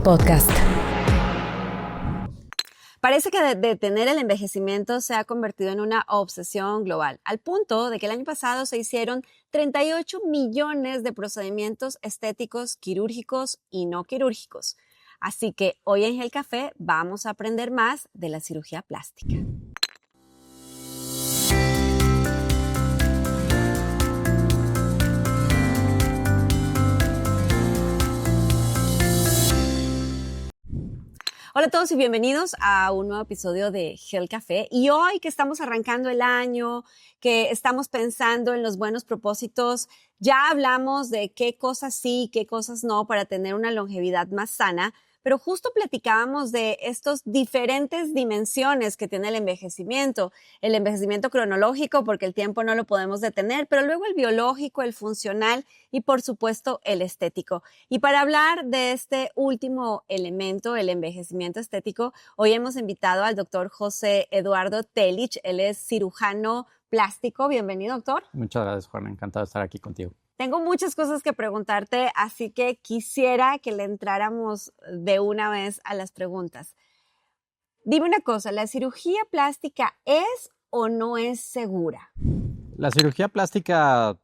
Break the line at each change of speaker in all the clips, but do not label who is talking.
Podcast.
Parece que detener el envejecimiento se ha convertido en una obsesión global, al punto de que el año pasado se hicieron 38 millones de procedimientos estéticos, quirúrgicos y no quirúrgicos. Así que hoy en Gel Café vamos a aprender más de la cirugía plástica. Hola a todos y bienvenidos a un nuevo episodio de Gel Café. Y hoy que estamos arrancando el año, que estamos pensando en los buenos propósitos, ya hablamos de qué cosas sí, qué cosas no para tener una longevidad más sana, pero justo platicábamos de estas diferentes dimensiones que tiene el envejecimiento cronológico porque el tiempo no lo podemos detener, pero luego el biológico, el funcional y por supuesto el estético. Y para hablar de este último elemento, el envejecimiento estético, hoy hemos invitado al doctor José Eduardo Telich. Él es cirujano plástico. Bienvenido, doctor.
Muchas gracias, Juana. Encantado de estar aquí contigo.
Tengo muchas cosas que preguntarte, así que quisiera que le entráramos de una vez a las preguntas. Dime una cosa, ¿la cirugía plástica es o no es segura?
La cirugía plástica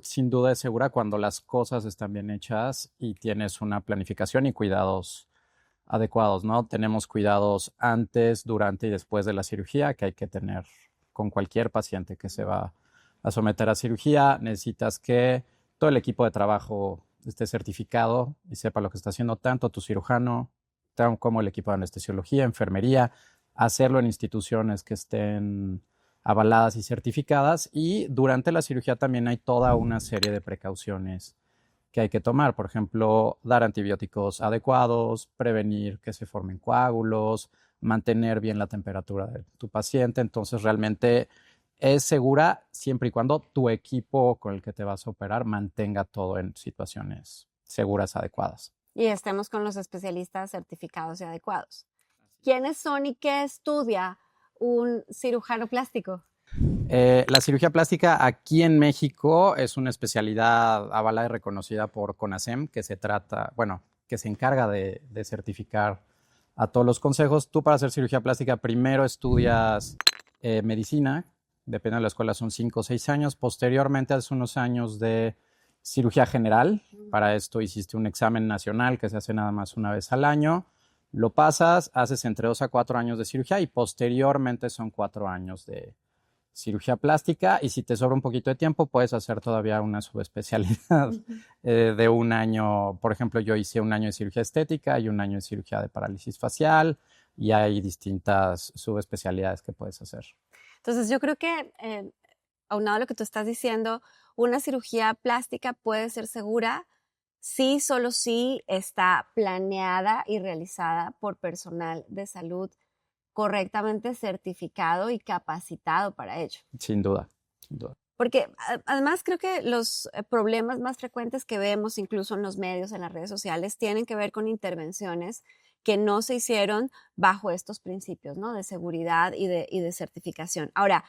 sin duda es segura cuando las cosas están bien hechas y tienes una planificación y cuidados adecuados, ¿no? Tenemos cuidados antes, durante y después de la cirugía que hay que tener con cualquier paciente que se va a someter a cirugía. Necesitas que todo el equipo de trabajo esté certificado y sepa lo que está haciendo, tanto tu cirujano como el equipo de anestesiología, enfermería, hacerlo en instituciones que estén avaladas y certificadas. Y durante la cirugía también hay toda una serie de precauciones que hay que tomar. Por ejemplo, dar antibióticos adecuados, prevenir que se formen coágulos, mantener bien la temperatura de tu paciente. Entonces, realmente es segura siempre y cuando tu equipo con el que te vas a operar mantenga todo en situaciones seguras, adecuadas.
Y estemos con los especialistas certificados y adecuados. ¿Quiénes son y qué estudia un cirujano plástico?
La cirugía plástica aquí en México es una especialidad avalada y reconocida por CONASEM, que se encarga de certificar a todos los consejos. Tú, para hacer cirugía plástica, primero estudias medicina. Depende de la escuela, son 5 o 6 años. Posteriormente, haces unos años de cirugía general. Para esto hiciste un examen nacional que se hace nada más una vez al año. Lo pasas, haces entre 2 a 4 años de cirugía y posteriormente son 4 años de cirugía plástica. Y si te sobra un poquito de tiempo, puedes hacer todavía una subespecialidad de un año. Por ejemplo, yo hice un año de cirugía estética y un año de cirugía de parálisis facial y hay distintas subespecialidades que puedes hacer.
Entonces, yo creo que, aunado a lo que tú estás diciendo, una cirugía plástica puede ser segura si solo si está planeada y realizada por personal de salud correctamente certificado y capacitado para ello.
Sin duda, sin duda.
Porque además creo que los problemas más frecuentes que vemos, incluso en los medios, en las redes sociales, tienen que ver con intervenciones que no se hicieron bajo estos principios, ¿no? De seguridad y de certificación. Ahora,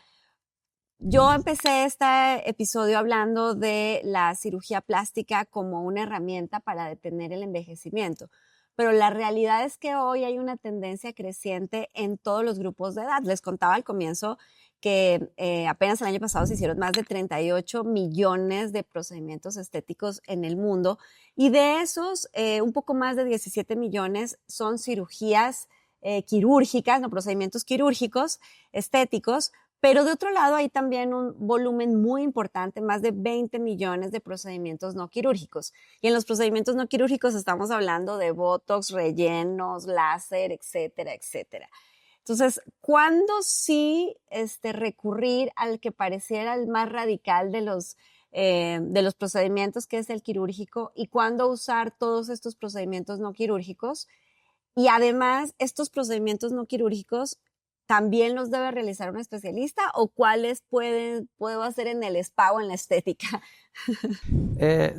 yo empecé este episodio hablando de la cirugía plástica como una herramienta para detener el envejecimiento, pero la realidad es que hoy hay una tendencia creciente en todos los grupos de edad. Les contaba al comienzo que apenas el año pasado se hicieron más de 38 millones de procedimientos estéticos en el mundo y de esos un poco más de 17 millones son cirugías quirúrgicas, no procedimientos quirúrgicos estéticos, pero de otro lado hay también un volumen muy importante, más de 20 millones de procedimientos no quirúrgicos. Y en los procedimientos no quirúrgicos estamos hablando de botox, rellenos, láser, etcétera, etcétera. Entonces, ¿cuándo sí recurrir al que pareciera el más radical de los procedimientos, que es el quirúrgico, y cuándo usar todos estos procedimientos no quirúrgicos? Y además, estos procedimientos no quirúrgicos ¿también los debe realizar un especialista o cuáles puedo hacer en el spa o en la estética?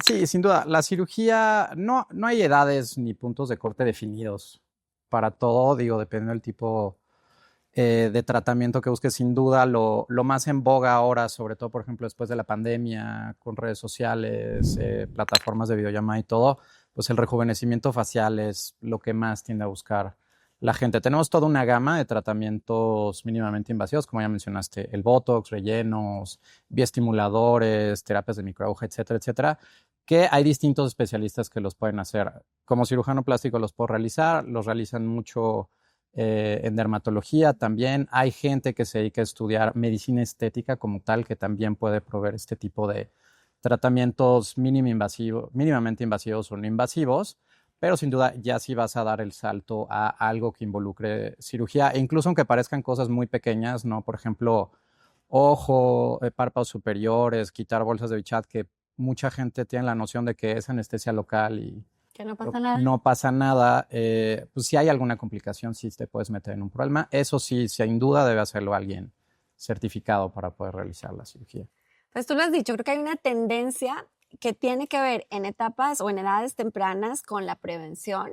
Sí, sin duda. La cirugía, no hay edades ni puntos de corte definidos para todo. Digo, depende del tipo de tratamiento que busques. Sin duda, lo más en boga ahora, sobre todo, por ejemplo, después de la pandemia, con redes sociales, plataformas de videollamada y todo, pues el rejuvenecimiento facial es lo que más tiende a buscar la gente. Tenemos toda una gama de tratamientos mínimamente invasivos, como ya mencionaste, el Botox, rellenos, bioestimuladores, terapias de microaguja, etcétera, etcétera, que hay distintos especialistas que los pueden hacer. Como cirujano plástico los puedo realizar, los realizan mucho en dermatología también. Hay gente que se dedica a estudiar medicina estética como tal, que también puede proveer este tipo de tratamientos mínimamente invasivos o no invasivos, pero sin duda ya sí vas a dar el salto a algo que involucre cirugía, e incluso aunque parezcan cosas muy pequeñas, ¿no? Por ejemplo, ojo, párpados superiores, quitar bolsas de Bichat, que mucha gente tiene la noción de que es anestesia local y
Que no pasa nada.
no pasa nada. Pues si hay alguna complicación, sí te puedes meter en un problema. Eso sí, sin duda debe hacerlo alguien certificado para poder realizar la cirugía.
Pues tú lo has dicho, creo que hay una tendencia que tiene que ver en etapas o en edades tempranas con la prevención,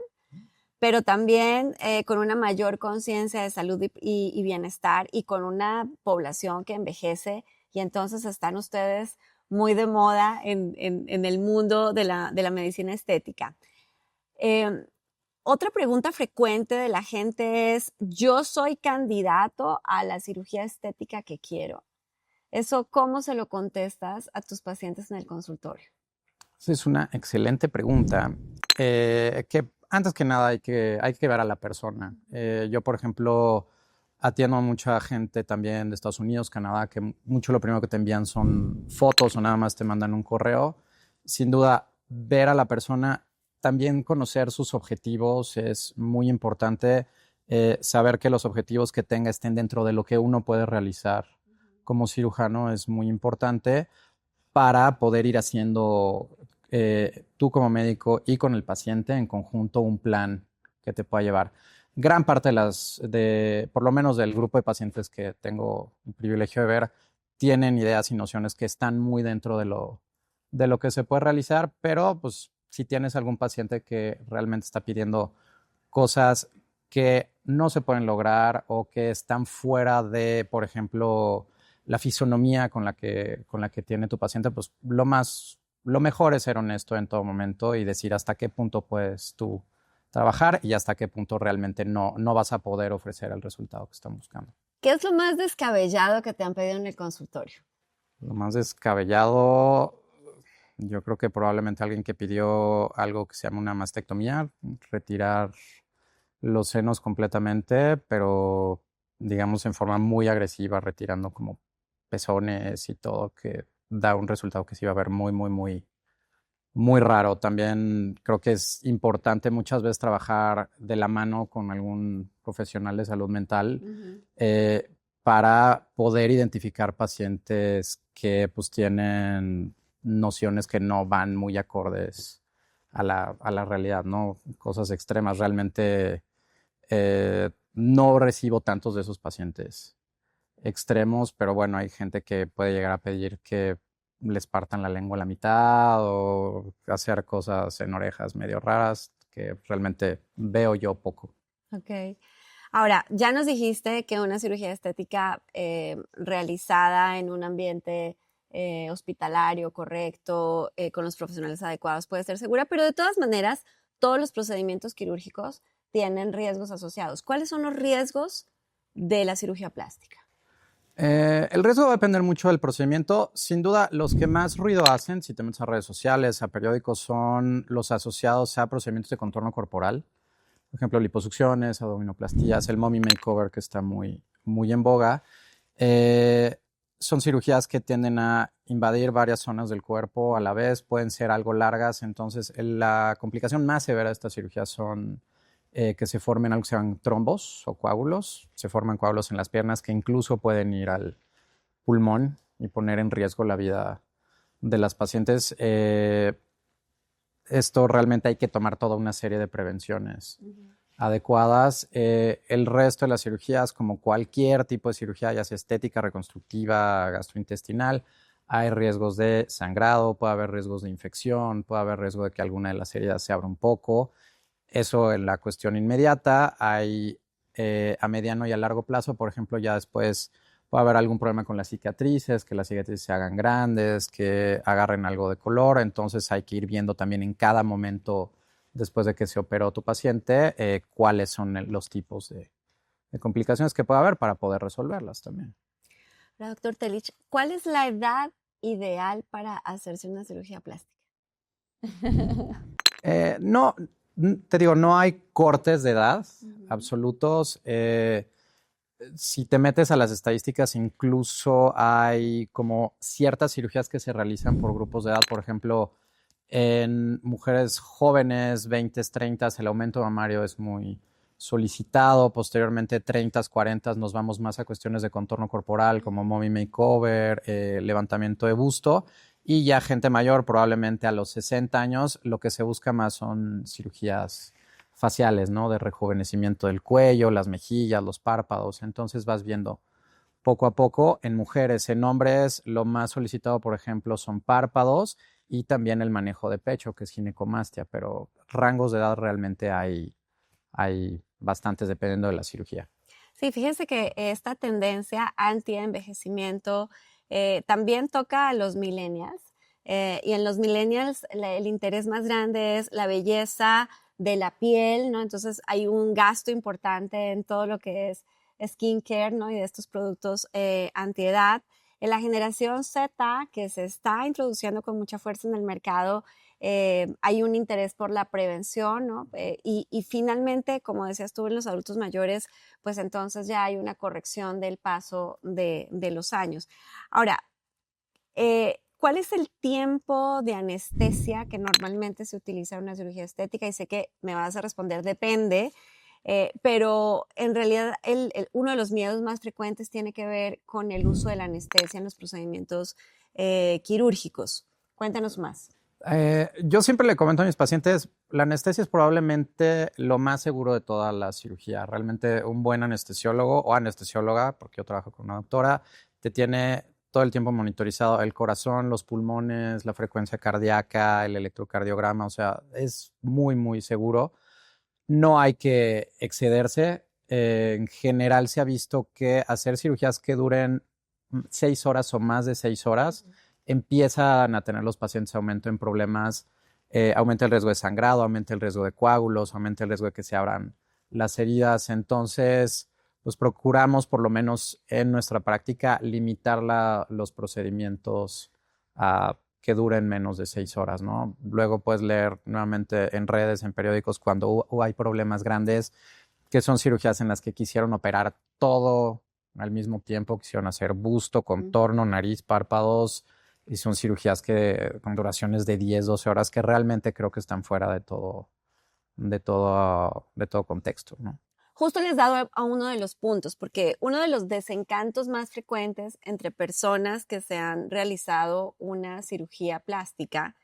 pero también con una mayor conciencia de salud y bienestar y con una población que envejece, y entonces están ustedes muy de moda en el mundo de la medicina estética. Otra pregunta frecuente de la gente es, ¿yo soy candidato a la cirugía estética que quiero? Eso, ¿cómo se lo contestas a tus pacientes en el consultorio?
Esa es una excelente pregunta. Que antes que nada hay que ver a la persona. Yo, por ejemplo, atiendo a mucha gente también de Estados Unidos, Canadá, que mucho lo primero que te envían son fotos o nada más te mandan un correo. Sin duda, ver a la persona, también conocer sus objetivos es muy importante. Saber que los objetivos que tenga estén dentro de lo que uno puede realizar como cirujano es muy importante para poder ir haciendo tú como médico y con el paciente en conjunto un plan que te pueda llevar. Gran parte por lo menos del grupo de pacientes que tengo el privilegio de ver, tienen ideas y nociones que están muy dentro de lo que se puede realizar, pero pues si tienes algún paciente que realmente está pidiendo cosas que no se pueden lograr o que están fuera de, por ejemplo, la fisonomía con la que tiene tu paciente, pues lo mejor es ser honesto en todo momento y decir hasta qué punto puedes tú trabajar y hasta qué punto realmente no vas a poder ofrecer el resultado que están buscando.
¿Qué es lo más descabellado que te han pedido en el consultorio?
Lo más descabellado, yo creo que probablemente alguien que pidió algo que se llama una mastectomía, retirar los senos completamente, pero digamos en forma muy agresiva, retirando como pezones y todo, que da un resultado que se iba a ver muy, muy, muy, muy raro. También creo que es importante muchas veces trabajar de la mano con algún profesional de salud mental para poder identificar pacientes que pues tienen nociones que no van muy acordes a la realidad, ¿no? Cosas extremas. Realmente no recibo tantos de esos pacientes extremos, pero bueno, hay gente que puede llegar a pedir que les partan la lengua a la mitad o hacer cosas en orejas medio raras que realmente veo yo poco.
Ok. Ahora, ya nos dijiste que una cirugía estética realizada en un ambiente hospitalario correcto, con los profesionales adecuados, puede ser segura, pero de todas maneras, todos los procedimientos quirúrgicos tienen riesgos asociados. ¿Cuáles son los riesgos de la cirugía plástica?
El riesgo va a depender mucho del procedimiento. Sin duda, los que más ruido hacen, si te metes a redes sociales, a periódicos, son los asociados a procedimientos de contorno corporal. Por ejemplo, liposucciones, abdominoplastías, el mommy makeover, que está muy, muy en boga. Son cirugías que tienden a invadir varias zonas del cuerpo a la vez, pueden ser algo largas. Entonces, la complicación más severa de estas cirugías son que se formen algo que se llaman trombos o coágulos. Se forman coágulos en las piernas que incluso pueden ir al pulmón y poner en riesgo la vida de las pacientes. Esto realmente hay que tomar toda una serie de prevenciones adecuadas. El resto de las cirugías, como cualquier tipo de cirugía, ya sea estética, reconstructiva, gastrointestinal, hay riesgos de sangrado, puede haber riesgos de infección, puede haber riesgo de que alguna de las heridas se abra un poco. Eso en la cuestión inmediata. Hay a mediano y a largo plazo, por ejemplo, ya después puede haber algún problema con las cicatrices, que las cicatrices se hagan grandes, que agarren algo de color. Entonces hay que ir viendo también en cada momento después de que se operó tu paciente, cuáles son los tipos de complicaciones que puede haber para poder resolverlas también.
Ahora, doctor Telich, ¿cuál es la edad ideal para hacerse una cirugía plástica?
No, te digo, no hay cortes de edad absolutos. Si te metes a las estadísticas, incluso hay como ciertas cirugías que se realizan por grupos de edad. Por ejemplo, en mujeres jóvenes, 20, 30, el aumento mamario es muy solicitado. Posteriormente, 30, 40, nos vamos más a cuestiones de contorno corporal como mommy makeover, levantamiento de busto. Y ya gente mayor, probablemente a los 60 años, lo que se busca más son cirugías faciales, ¿no? De rejuvenecimiento del cuello, las mejillas, los párpados. Entonces vas viendo poco a poco en mujeres. En hombres, lo más solicitado, por ejemplo, son párpados y también el manejo de pecho, que es ginecomastia, pero rangos de edad realmente hay bastantes dependiendo de la cirugía.
Sí, fíjense que esta tendencia anti-envejecimiento también toca a los millennials. Y en los millennials el interés más grande es la belleza de la piel, ¿no? Entonces hay un gasto importante en todo lo que es skincare, ¿no? Y de estos productos antiedad. En la generación Z, que se está introduciendo con mucha fuerza en el mercado, hay un interés por la prevención, ¿no? Y finalmente, como decías tú, en los adultos mayores, pues entonces ya hay una corrección del paso de los años. Ahora, ¿cuál es el tiempo de anestesia que normalmente se utiliza en una cirugía estética? Y sé que me vas a responder depende, pero en realidad uno de los miedos más frecuentes tiene que ver con el uso de la anestesia en los procedimientos quirúrgicos. Cuéntanos más.
Yo siempre le comento a mis pacientes, la anestesia es probablemente lo más seguro de toda la cirugía. Realmente un buen anestesiólogo o anestesióloga, porque yo trabajo con una doctora, te tiene todo el tiempo monitorizado el corazón, los pulmones, la frecuencia cardíaca, el electrocardiograma, o sea, es muy, muy seguro. No hay que excederse. En general se ha visto que hacer cirugías que duren 6 horas o más de 6 horas, empiezan a tener los pacientes aumento en problemas, aumenta el riesgo de sangrado, aumenta el riesgo de coágulos, aumenta el riesgo de que se abran las heridas. Entonces, pues procuramos, por lo menos en nuestra práctica, limitar los procedimientos a que duren menos de 6 horas, ¿no? Luego puedes leer nuevamente en redes, en periódicos, cuando hay problemas grandes, que son cirugías en las que quisieron operar todo al mismo tiempo, quisieron hacer busto, contorno, nariz, párpados, y son cirugías con duraciones de 10, 12 horas que realmente creo que están fuera de todo contexto, ¿no?
Justo les he dado a uno de los puntos, porque uno de los desencantos más frecuentes entre personas que se han realizado una cirugía plástica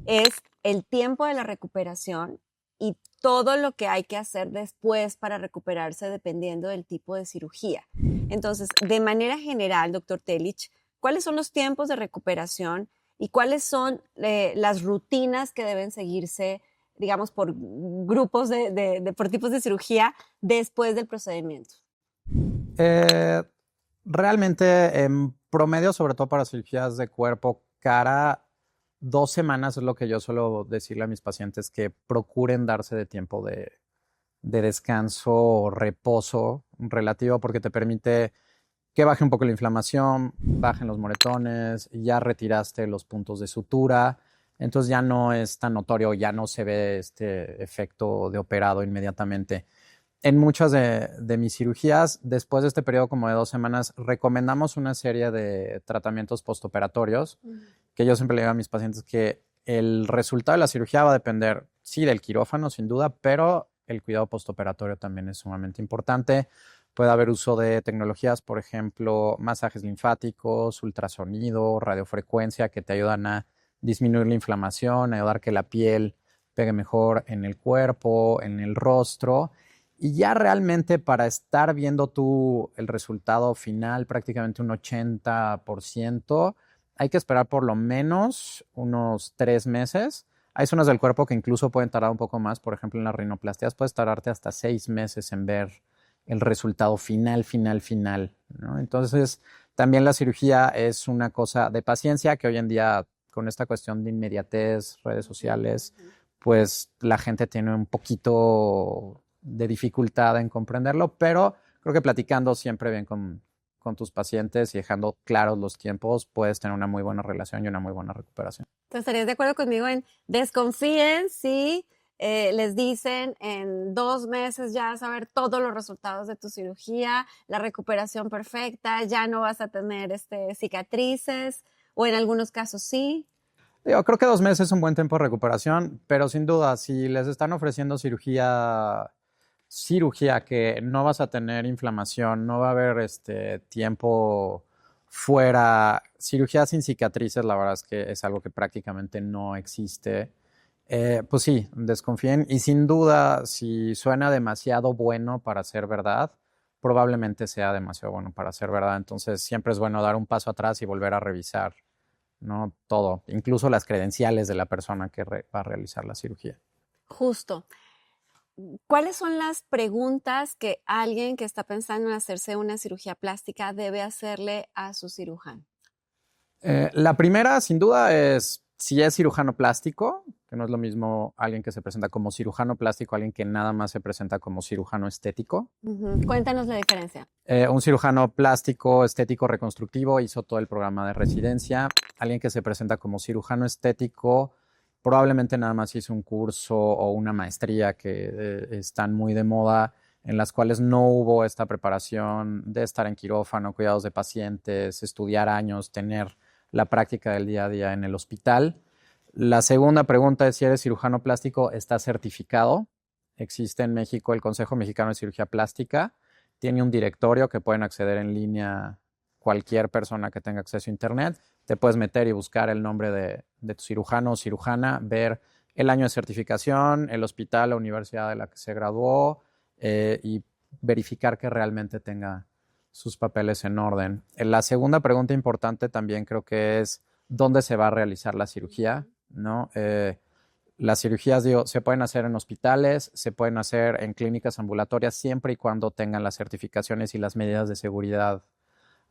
es el tiempo de la recuperación y todo lo que hay que hacer después para recuperarse dependiendo del tipo de cirugía. Entonces, de manera general, doctor Telich, ¿cuáles son los tiempos de recuperación y cuáles son las rutinas que deben seguirse, digamos, por grupos por tipos de cirugía después del procedimiento?
Realmente, en promedio, sobre todo para cirugías de cuerpo, cara, 2 semanas es lo que yo suelo decirle a mis pacientes, que procuren darse de tiempo de descanso o reposo relativo, porque te permite que baje un poco la inflamación, bajen los moretones, ya retiraste los puntos de sutura, entonces ya no es tan notorio, ya no se ve este efecto de operado inmediatamente. En muchas de mis cirugías, después de este periodo como de 2 semanas, recomendamos una serie de tratamientos postoperatorios, que yo siempre le digo a mis pacientes que el resultado de la cirugía va a depender, sí, del quirófano, sin duda, pero el cuidado postoperatorio también es sumamente importante. Puede haber uso de tecnologías, por ejemplo, masajes linfáticos, ultrasonido, radiofrecuencia, que te ayudan a disminuir la inflamación, ayudar a que la piel pegue mejor en el cuerpo, en el rostro. Y ya realmente para estar viendo tú el resultado final, prácticamente un 80%, hay que esperar por lo menos unos 3 meses. Hay zonas del cuerpo que incluso pueden tardar un poco más. Por ejemplo, en las rinoplastias puedes tardarte hasta 6 meses en ver el resultado final, ¿no? Entonces, también la cirugía es una cosa de paciencia que hoy en día, con esta cuestión de inmediatez, redes sociales, pues la gente tiene un poquito de dificultad en comprenderlo, pero creo que platicando siempre bien con tus pacientes y dejando claros los tiempos, puedes tener una muy buena relación y una muy buena recuperación.
¿Tú estarías de acuerdo conmigo en desconfíen si les dicen en 2 meses ya vas a ver todos los resultados de tu cirugía, la recuperación perfecta, ya no vas a tener cicatrices, o en algunos casos sí?
Yo creo que 2 meses es un buen tiempo de recuperación, pero sin duda, si les están ofreciendo cirugía que no vas a tener inflamación, no va a haber tiempo fuera, cirugía sin cicatrices, la verdad es que es algo que prácticamente no existe. Pues sí, desconfíen y sin duda, si suena demasiado bueno para ser verdad, probablemente sea demasiado bueno para ser verdad. Entonces siempre es bueno dar un paso atrás y volver a revisar, ¿no? Todo, incluso las credenciales de la persona que va a realizar la cirugía.
Justo. ¿Cuáles son las preguntas que alguien que está pensando en hacerse una cirugía plástica debe hacerle a su cirujano?
La primera, sin duda, es si es cirujano plástico, que no es lo mismo alguien que se presenta como cirujano plástico, alguien que nada más se presenta como cirujano estético.
Cuéntanos la diferencia.
Un cirujano plástico, estético, reconstructivo hizo todo el programa de residencia. Alguien que se presenta como cirujano estético probablemente nada más hizo un curso o una maestría que están muy de moda, en las cuales no hubo esta preparación de estar en quirófano, cuidados de pacientes, estudiar años, tener la práctica del día a día en el hospital. La segunda pregunta es si eres cirujano plástico, ¿estás certificado? Existe en México el Consejo Mexicano de Cirugía Plástica. Tiene un directorio que pueden acceder en línea cualquier persona que tenga acceso a internet. Te puedes meter y buscar el nombre de tu cirujano o cirujana, ver el año de certificación, el hospital, la universidad de la que se graduó y verificar que realmente tenga sus papeles en orden. La segunda pregunta importante también creo que es dónde se va a realizar la cirugía, ¿no? Las cirugías, digo, se pueden hacer en hospitales, se pueden hacer en clínicas ambulatorias siempre y cuando tengan las certificaciones y las medidas de seguridad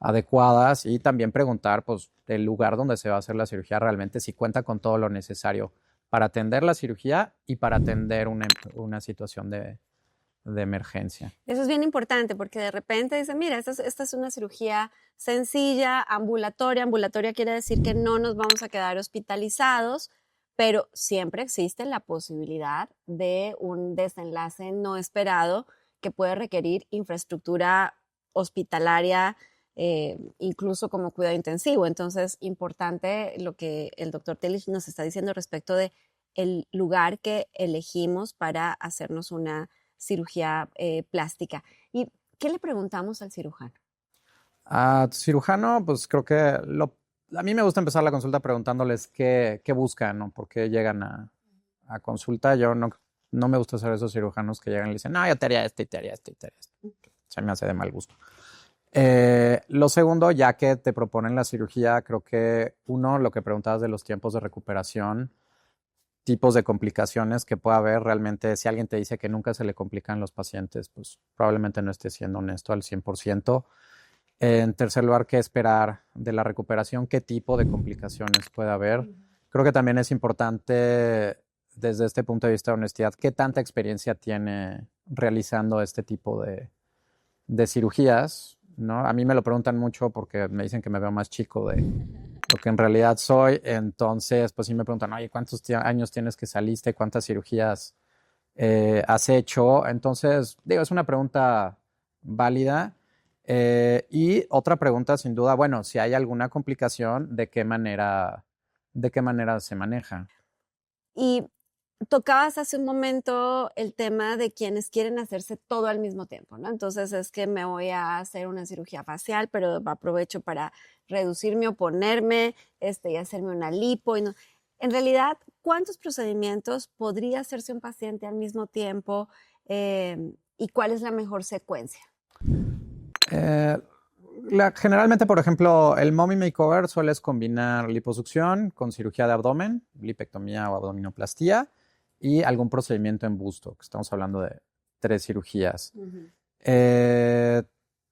adecuadas, y también preguntar, pues, el lugar donde se va a hacer la cirugía realmente si cuenta con todo lo necesario para atender la cirugía y para atender una situación de emergencia.
Eso es bien importante porque de repente dicen, mira, esta es una cirugía sencilla, ambulatoria. Ambulatoria quiere decir que no nos vamos a quedar hospitalizados, pero siempre existe la posibilidad de un desenlace no esperado que puede requerir infraestructura hospitalaria, incluso como cuidado intensivo. Entonces, importante lo que el doctor Telich nos está diciendo respecto de el lugar que elegimos para hacernos una cirugía plástica. ¿Y qué le preguntamos al cirujano?
A tu cirujano, pues creo que a mí me gusta empezar la consulta preguntándoles qué buscan, ¿no? ¿Por qué llegan a consulta? Yo no me gusta hacer esos cirujanos que llegan y le dicen, no, yo te haría esto y te haría esto y te haría esto. Se me hace de mal gusto. Lo segundo, ya que te proponen la cirugía, creo que uno, lo que preguntabas de los tiempos de recuperación, tipos de complicaciones que pueda haber realmente, si alguien te dice que nunca se le complican los pacientes, pues probablemente no esté siendo honesto al 100%. En tercer lugar, ¿qué esperar de la recuperación? ¿Qué tipo de complicaciones puede haber? Creo que también es importante, desde este punto de vista de honestidad, qué tanta experiencia tiene realizando este tipo de cirugías, ¿no? A mí me lo preguntan mucho porque me dicen que me veo más chico de lo que en realidad soy. Entonces, pues sí me preguntan, oye, ¿cuántos años tienes que saliste? ¿Cuántas cirugías has hecho? Entonces, digo, es una pregunta válida. Y otra pregunta, sin duda, bueno, si hay alguna complicación, ¿de qué manera se maneja?
Y tocabas hace un momento el tema de quienes quieren hacerse todo al mismo tiempo, ¿no? Entonces es que me voy a hacer una cirugía facial, pero aprovecho para reducirme o ponerme y hacerme una lipo. En realidad, ¿cuántos procedimientos podría hacerse un paciente al mismo tiempo y cuál es la mejor secuencia?
Generalmente, por ejemplo, el mommy makeover sueles combinar liposucción con cirugía de abdomen, lipectomía o abdominoplastía y algún procedimiento en busto, que estamos hablando de 3 cirugías.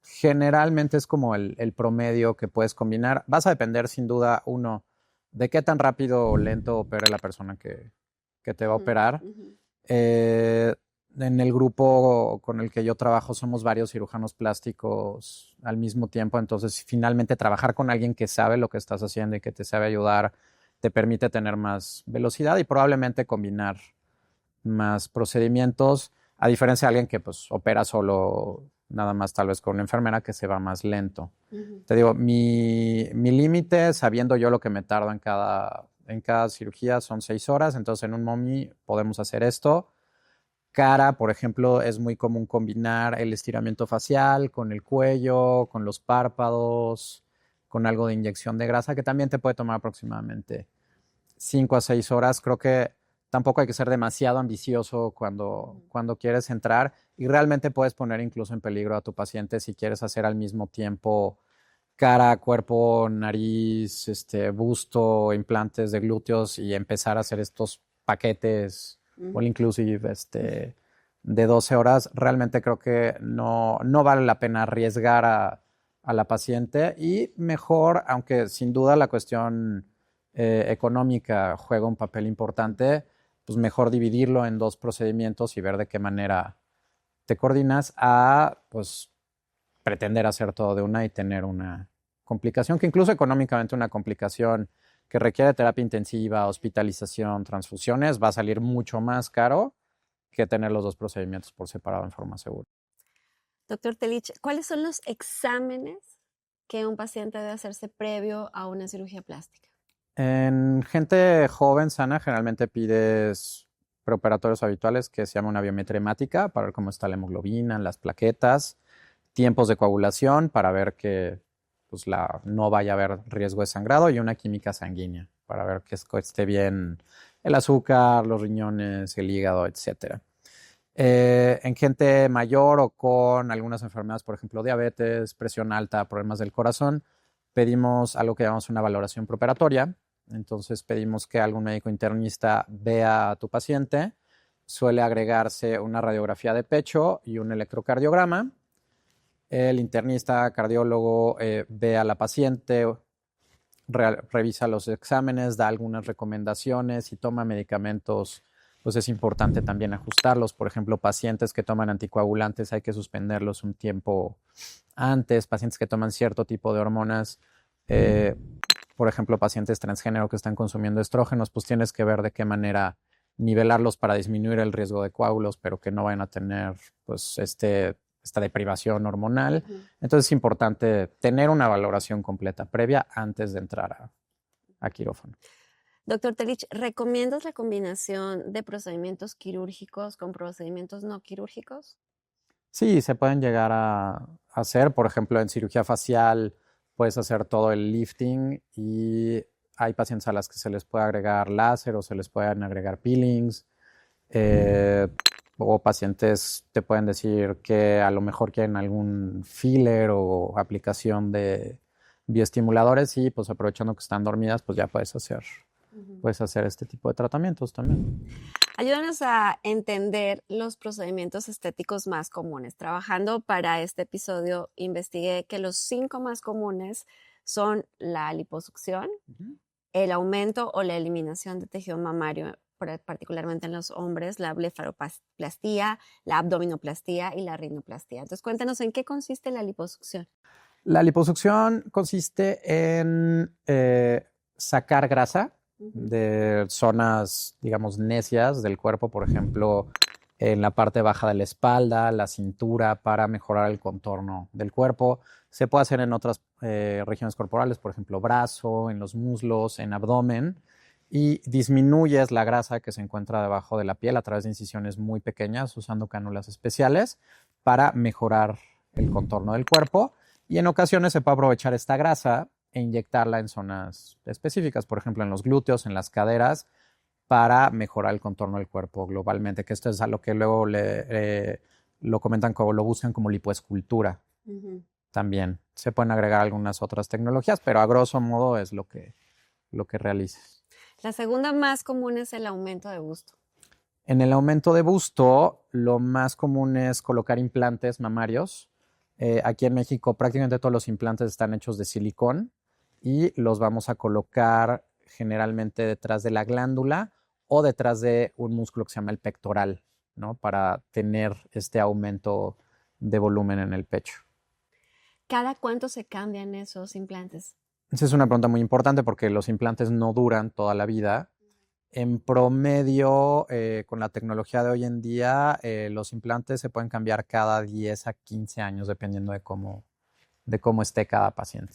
Generalmente es como el promedio que puedes combinar. Vas a depender sin duda, uno, de qué tan rápido o lento opere la persona que que te va a operar.
Ujú.
En el grupo con el que yo trabajo somos varios cirujanos plásticos al mismo tiempo, entonces finalmente trabajar con alguien que sabe lo que estás haciendo y que te sabe ayudar te permite tener más velocidad y probablemente combinar más procedimientos, a diferencia de alguien que pues opera solo nada más tal vez con una enfermera que se va más lento.
Ujú.
Te digo, mi límite, sabiendo yo lo que me tardo en cada cirugía, son 6 horas, entonces en un mommy podemos hacer esto. Cara, por ejemplo, es muy común combinar el estiramiento facial con el cuello, con los párpados, con algo de inyección de grasa, que también te puede tomar aproximadamente 5 a 6 horas. Creo que tampoco hay que ser demasiado ambicioso cuando quieres entrar y realmente puedes poner incluso en peligro a tu paciente si quieres hacer al mismo tiempo cara, cuerpo, nariz, busto, implantes de glúteos y empezar a hacer estos paquetes all inclusive de 12 horas. Realmente creo que no vale la pena arriesgar a la paciente y mejor, aunque sin duda la cuestión económica juega un papel importante, pues mejor dividirlo en 2 procedimientos y ver de qué manera te coordinas a pues pretender hacer todo de una y tener una complicación que incluso económicamente una complicación que requiere terapia intensiva, hospitalización, transfusiones, va a salir mucho más caro que tener los 2 procedimientos por separado en forma segura.
Doctor Telich, ¿cuáles son los exámenes que un paciente debe hacerse previo a una cirugía plástica?
En gente joven, sana, generalmente pides preoperatorios habituales que se llama una biometría hemática para ver cómo está la hemoglobina, las plaquetas, tiempos de coagulación para ver que pues, no vaya a haber riesgo de sangrado y una química sanguínea para ver que esté bien el azúcar, los riñones, el hígado, etc. En gente mayor o con algunas enfermedades, por ejemplo, diabetes, presión alta, problemas del corazón, pedimos algo que llamamos una valoración preoperatoria. Entonces pedimos que algún médico internista vea a tu paciente. Suele agregarse una radiografía de pecho y un electrocardiograma. El internista cardiólogo ve a la paciente, revisa los exámenes, da algunas recomendaciones y toma medicamentos, pues es importante también ajustarlos. Por ejemplo, pacientes que toman anticoagulantes hay que suspenderlos un tiempo antes, pacientes que toman cierto tipo de hormonas, por ejemplo, pacientes transgénero que están consumiendo estrógenos, pues tienes que ver de qué manera nivelarlos para disminuir el riesgo de coágulos, pero que no vayan a tener pues esta deprivación hormonal. Entonces es importante tener una valoración completa previa antes de entrar a quirófano.
Doctor Telich, ¿recomiendas la combinación de procedimientos quirúrgicos con procedimientos no quirúrgicos?
Sí, se pueden llegar a hacer. Por ejemplo, en cirugía facial puedes hacer todo el lifting y hay pacientes a las que se les puede agregar láser o se les pueden agregar peelings. O pacientes te pueden decir que a lo mejor quieren algún filler o aplicación de bioestimuladores y pues aprovechando que están dormidas, pues ya puedes hacer este tipo de tratamientos también.
Ayúdanos a entender los procedimientos estéticos más comunes. Trabajando para este episodio, investigué que los 5 más comunes son la liposucción, el aumento o la eliminación de tejido mamario, particularmente en los hombres, la blefaroplastía, la abdominoplastía y la rinoplastía. Entonces, cuéntanos en qué consiste la liposucción.
La liposucción consiste en sacar grasa de zonas, digamos, necias del cuerpo, por ejemplo, en la parte baja de la espalda, la cintura, para mejorar el contorno del cuerpo. Se puede hacer en otras regiones corporales, por ejemplo, brazo, en los muslos, en abdomen, y disminuyes la grasa que se encuentra debajo de la piel a través de incisiones muy pequeñas, usando cánulas especiales para mejorar el contorno del cuerpo. Y en ocasiones se puede aprovechar esta grasa e inyectarla en zonas específicas, por ejemplo, en los glúteos, en las caderas, para mejorar el contorno del cuerpo globalmente, que esto es algo que luego lo comentan como lo buscan como lipoescultura. También se pueden agregar algunas otras tecnologías, pero a grosso modo es lo que realizas.
La segunda más común es el aumento de busto.
En el aumento de busto, lo más común es colocar implantes mamarios. Aquí en México prácticamente todos los implantes están hechos de silicón y los vamos a colocar generalmente detrás de la glándula o detrás de un músculo que se llama el pectoral, ¿no? Para tener este aumento de volumen en el pecho.
¿Cada cuánto se cambian esos implantes?
Esa es una pregunta muy importante porque los implantes no duran toda la vida. En promedio, con la tecnología de hoy en día, los implantes se pueden cambiar cada 10 a 15 años, dependiendo de cómo esté cada paciente.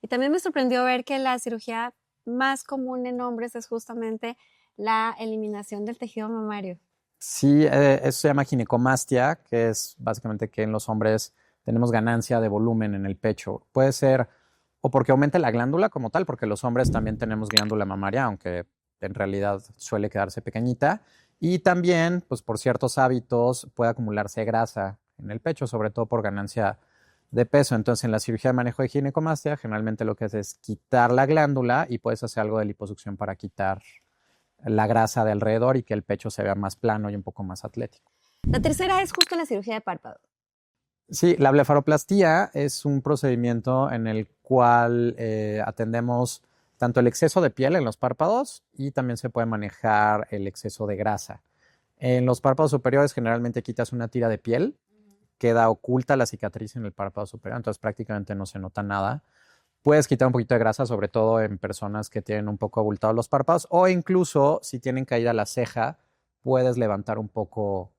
Y también me sorprendió ver que la cirugía más común en hombres es justamente la eliminación del tejido mamario.
Sí, eso se llama ginecomastia, que es básicamente que en los hombres tenemos ganancia de volumen en el pecho. Puede ser o porque aumente la glándula como tal, porque los hombres también tenemos glándula mamaria, aunque en realidad suele quedarse pequeñita. Y también, pues por ciertos hábitos, puede acumularse grasa en el pecho, sobre todo por ganancia de peso. Entonces, en la cirugía de manejo de ginecomastia, generalmente lo que hace es quitar la glándula y puedes hacer algo de liposucción para quitar la grasa de alrededor y que el pecho se vea más plano y un poco más atlético.
La tercera es justo la cirugía de párpado.
Sí, la blefaroplastía es un procedimiento en el cual atendemos tanto el exceso de piel en los párpados y también se puede manejar el exceso de grasa. En los párpados superiores generalmente quitas una tira de piel, queda oculta la cicatriz en el párpado superior, entonces prácticamente no se nota nada. Puedes quitar un poquito de grasa, sobre todo en personas que tienen un poco abultados los párpados o incluso si tienen caída la ceja, puedes levantar un poco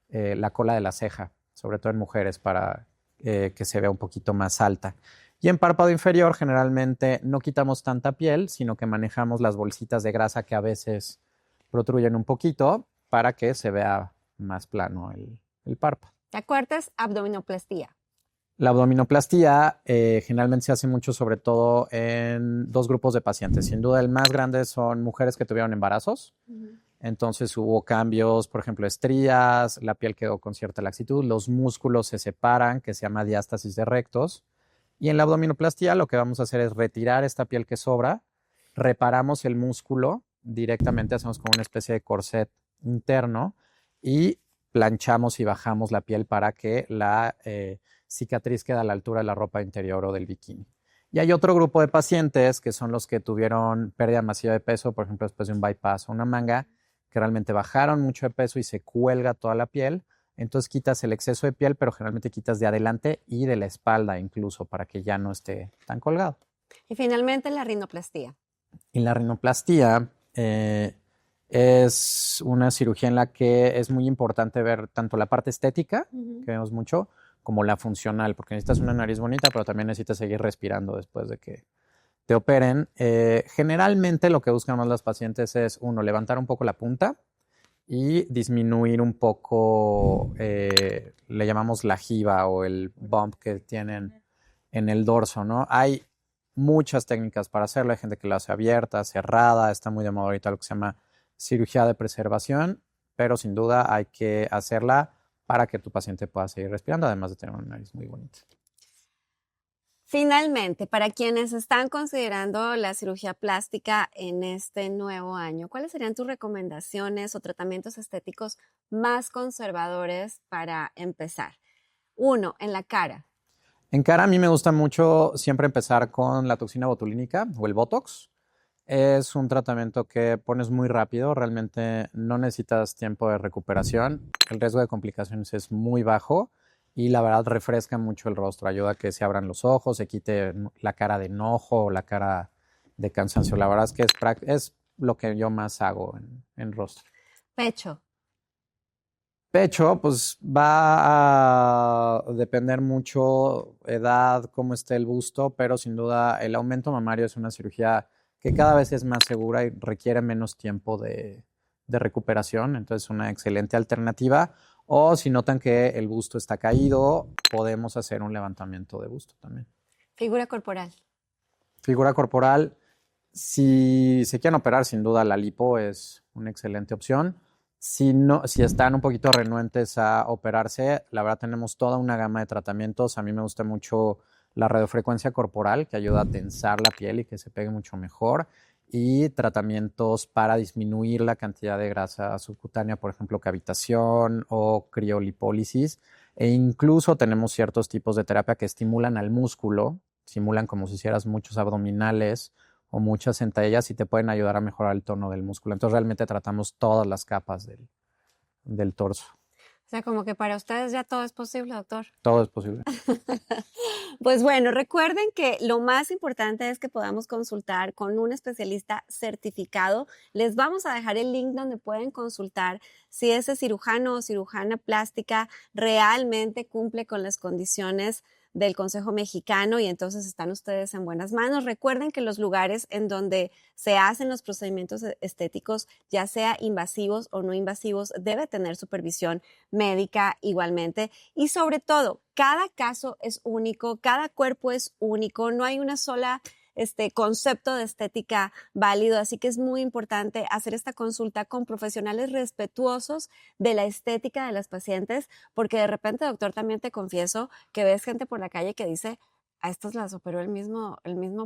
la cola de la ceja, sobre todo en mujeres para que se vea un poquito más alta. Y en párpado inferior generalmente no quitamos tanta piel, sino que manejamos las bolsitas de grasa que a veces protruyen un poquito para que se vea más plano el párpado.
La cuarta es abdominoplastía.
La abdominoplastía generalmente se hace mucho sobre todo en dos grupos de pacientes. Sin duda el más grande son mujeres que tuvieron embarazos. Entonces hubo cambios, por ejemplo, estrías, la piel quedó con cierta laxitud, los músculos se separan, que se llama diástasis de rectos. Y en la abdominoplastía lo que vamos a hacer es retirar esta piel que sobra, reparamos el músculo directamente, hacemos como una especie de corset interno y planchamos y bajamos la piel para que la cicatriz quede a la altura de la ropa interior o del bikini. Y hay otro grupo de pacientes que son los que tuvieron pérdida masiva de peso, por ejemplo, después de un bypass o una manga, que realmente bajaron mucho de peso y se cuelga toda la piel. Entonces quitas el exceso de piel, pero generalmente quitas de adelante y de la espalda incluso para que ya no esté tan colgado.
Y finalmente la rinoplastía.
Y la rinoplastía es una cirugía en la que es muy importante ver tanto la parte estética, que vemos mucho, como la funcional, porque necesitas una nariz bonita, pero también necesitas seguir respirando después de que te operen. Generalmente lo que buscan más los pacientes es, uno, levantar un poco la punta y disminuir un poco, le llamamos la jiba o el bump que tienen en el dorso, ¿no? Hay muchas técnicas para hacerlo. Hay gente que lo hace abierta, cerrada. Está muy de moda ahorita lo que se llama cirugía de preservación, pero sin duda hay que hacerla para que tu paciente pueda seguir respirando, además de tener una nariz muy bonita.
Finalmente, para quienes están considerando la cirugía plástica en este nuevo año, ¿cuáles serían tus recomendaciones o tratamientos estéticos más conservadores para empezar? 1, en la cara.
En cara a mí me gusta mucho siempre empezar con la toxina botulínica o el Botox. Es un tratamiento que pones muy rápido, realmente no necesitas tiempo de recuperación, el riesgo de complicaciones es muy bajo y la verdad refresca mucho el rostro, ayuda a que se abran los ojos, se quite la cara de enojo o la cara de cansancio. La verdad es que es lo que yo más hago en rostro.
Pecho.
Pecho, pues va a depender mucho edad, cómo esté el busto, pero sin duda el aumento mamario es una cirugía que cada vez es más segura y requiere menos tiempo de recuperación, entonces una excelente alternativa. O si notan que el busto está caído, podemos hacer un levantamiento de busto también.
Figura corporal.
Figura corporal, si se quieren operar, sin duda la lipo es una excelente opción. Si están un poquito renuentes a operarse, la verdad tenemos toda una gama de tratamientos. A mí me gusta mucho la radiofrecuencia corporal, que ayuda a tensar la piel y que se pegue mucho mejor. Y tratamientos para disminuir la cantidad de grasa subcutánea, por ejemplo, cavitación o criolipólisis. E incluso tenemos ciertos tipos de terapia que estimulan al músculo, simulan como si hicieras muchos abdominales o muchas centellas y te pueden ayudar a mejorar el tono del músculo. Entonces realmente tratamos todas las capas del torso.
O sea, como que para ustedes ya todo es posible, doctor.
Todo es posible.
Pues bueno, recuerden que lo más importante es que podamos consultar con un especialista certificado. Les vamos a dejar el link donde pueden consultar si ese cirujano o cirujana plástica realmente cumple con las condiciones del Consejo Mexicano y entonces están ustedes en buenas manos. Recuerden que los lugares en donde se hacen los procedimientos estéticos, ya sea invasivos o no invasivos, debe tener supervisión médica igualmente y sobre todo, cada caso es único, cada cuerpo es único, no hay una sola concepto de estética válido, así que es muy importante hacer esta consulta con profesionales respetuosos de la estética de las pacientes, porque de repente, doctor, también te confieso que ves gente por la calle que dice, a estas las operó el mismo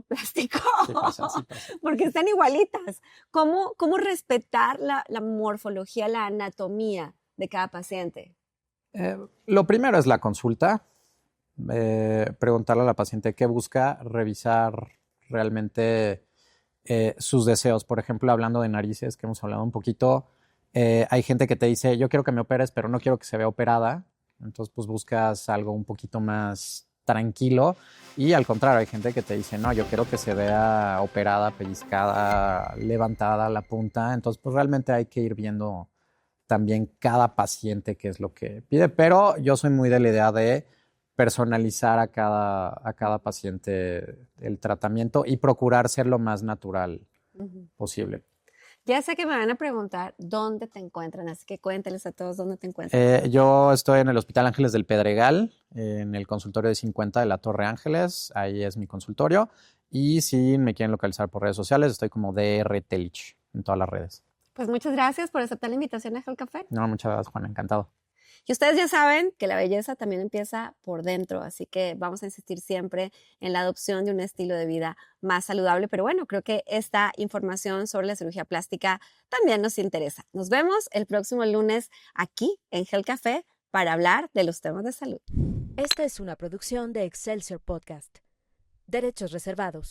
plástico,
Sí pasa, sí pasa.
porque están igualitas. ¿Cómo respetar la morfología, la anatomía de cada paciente?
Lo primero es la consulta, preguntarle a la paciente qué busca, revisar realmente sus deseos. Por ejemplo, hablando de narices, que hemos hablado un poquito, hay gente que te dice, yo quiero que me operes, pero no quiero que se vea operada. Entonces, pues buscas algo un poquito más tranquilo. Y al contrario, hay gente que te dice, no, yo quiero que se vea operada, pellizcada, levantada la punta. Entonces, pues realmente hay que ir viendo también cada paciente qué es lo que pide. Pero yo soy muy de la idea de personalizar a cada paciente el tratamiento y procurar ser lo más natural posible.
Ya sé que me van a preguntar dónde te encuentran, así que cuénteles a todos dónde te encuentran.
Yo estoy en el Hospital Ángeles del Pedregal, en el consultorio de 50 de la Torre Ángeles, ahí es mi consultorio. Y si me quieren localizar por redes sociales, estoy como DR Telich en todas las redes.
Pues muchas gracias por aceptar la invitación a Health Café.
No, muchas gracias, Juana, encantado.
Y ustedes ya saben que la belleza también empieza por dentro, así que vamos a insistir siempre en la adopción de un estilo de vida más saludable. Pero bueno, creo que esta información sobre la cirugía plástica también nos interesa. Nos vemos el próximo lunes aquí en Health Café para hablar de los temas de salud.
Esta es una producción de Excelsior Podcast. Derechos reservados.